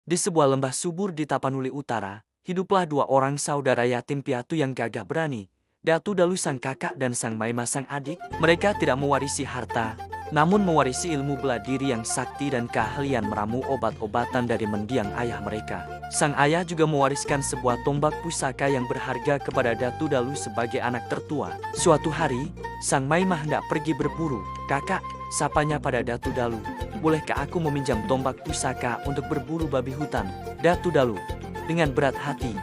Di sebuah lembah subur di Tapanuli Utara, hiduplah dua orang saudara yatim piatu yang gagah berani. Datu Dalu sang kakak dan Sang Maima sang adik. Mereka tidak mewarisi harta, namun mewarisi ilmu bela diri yang sakti dan keahlian meramu obat-obatan dari mendiang ayah mereka. Sang ayah juga mewariskan sebuah tombak pusaka yang berharga kepada Datu Dalu sebagai anak tertua. Suatu hari, Sang Maima hendak pergi berburu. "Kakak," sapanya pada Datu Dalu, "bolehkah aku meminjam tombak pusaka untuk berburu babi hutan?" Datu Dalu dengan berat hati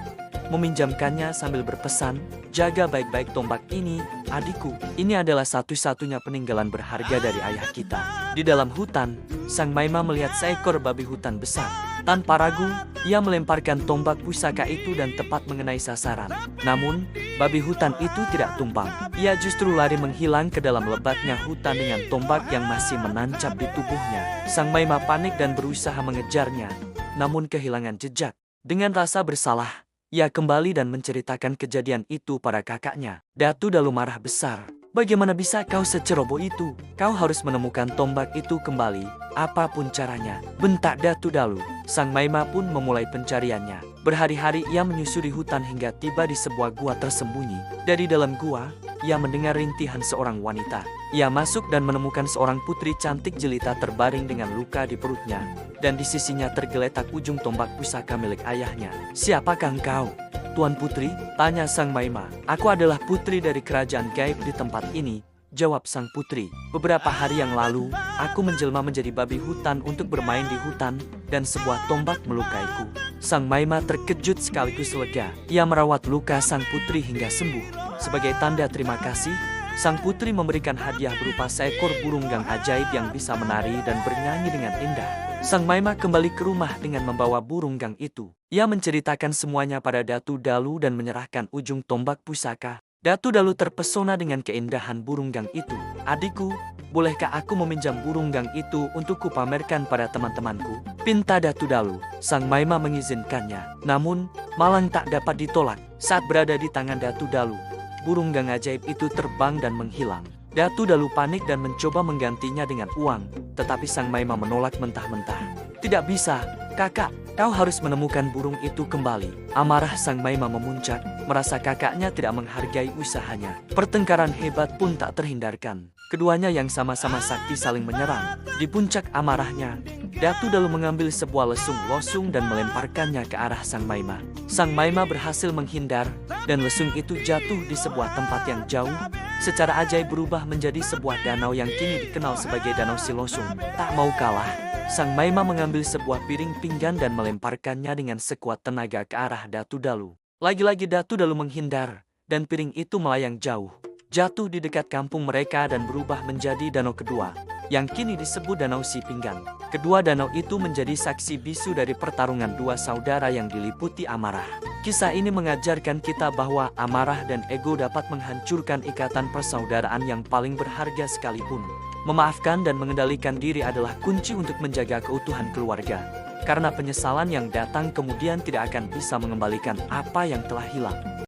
meminjamkannya sambil berpesan, "Jaga baik-baik tombak ini, adikku. Ini adalah satu-satunya peninggalan berharga dari ayah kita." Di dalam hutan, Sang Maima melihat seekor babi hutan besar. Tanpa ragu, ia melemparkan tombak pusaka itu dan tepat mengenai sasaran. Namun, babi hutan itu tidak tumbang. Ia justru lari menghilang ke dalam lebatnya hutan dengan tombak yang masih menancap di tubuhnya. Sang Maima panik dan berusaha mengejarnya, namun kehilangan jejak. Dengan rasa bersalah, ia kembali dan menceritakan kejadian itu pada kakaknya. Datu Dalu marah besar. "Bagaimana bisa kau seceroboh itu? Kau harus menemukan tombak itu kembali, apapun caranya," bentak Datu Dalu. Sang Maima pun memulai pencariannya. Berhari-hari ia menyusuri hutan hingga tiba di sebuah gua tersembunyi. Dari dalam gua, ia mendengar rintihan seorang wanita. Ia masuk dan menemukan seorang putri cantik jelita terbaring dengan luka di perutnya, dan di sisinya tergeletak ujung tombak pusaka milik ayahnya. "Siapakah engkau, Tuan Putri?" tanya Sang Maima. "Aku adalah putri dari kerajaan gaib di tempat ini," jawab sang putri. "Beberapa hari yang lalu, aku menjelma menjadi babi hutan untuk bermain di hutan, dan sebuah tombak melukaiku." Sang Maima terkejut sekaligus lega. Ia merawat luka sang putri hingga sembuh. Sebagai tanda terima kasih, sang putri memberikan hadiah berupa seekor burung gang ajaib yang bisa menari dan bernyanyi dengan indah. Sang Maima kembali ke rumah dengan membawa burung gang itu. Ia menceritakan semuanya pada Datu Dalu dan menyerahkan ujung tombak pusaka. Datu Dalu terpesona dengan keindahan burung gang itu. "Adikku, bolehkah aku meminjam burung gang itu untuk kupamerkan pada teman-temanku?" pinta Datu Dalu. Sang Maima mengizinkannya, namun malang tak dapat ditolak. Saat berada di tangan Datu Dalu, burung gang ajaib itu terbang dan menghilang. Datu Dalu panik dan mencoba menggantinya dengan uang, tetapi Sang Maima menolak mentah-mentah. "Tidak bisa, kakak, kau harus menemukan burung itu kembali." Amarah Sang Maima memuncak, merasa kakaknya tidak menghargai usahanya. Pertengkaran hebat pun tak terhindarkan. Keduanya yang sama-sama sakti saling menyerang. Di puncak amarahnya, Datu Dalu mengambil sebuah lesung losung dan melemparkannya ke arah Sang Maima. Sang Maima berhasil menghindar, dan lesung itu jatuh di sebuah tempat yang jauh. Secara ajaib berubah menjadi sebuah danau yang kini dikenal sebagai Danau Silosung. Tak mau kalah, Sang Maima mengambil sebuah piring pinggan dan melemparkannya dengan sekuat tenaga ke arah Datu Dalu. Lagi-lagi Datu Dalu menghindar, dan piring itu melayang jauh, jatuh di dekat kampung mereka dan berubah menjadi danau kedua, yang kini disebut Danau Si Pinggan. Kedua danau itu menjadi saksi bisu dari pertarungan dua saudara yang diliputi amarah. Kisah ini mengajarkan kita bahwa amarah dan ego dapat menghancurkan ikatan persaudaraan yang paling berharga sekalipun. Memaafkan dan mengendalikan diri adalah kunci untuk menjaga keutuhan keluarga. Karena penyesalan yang datang kemudian tidak akan bisa mengembalikan apa yang telah hilang.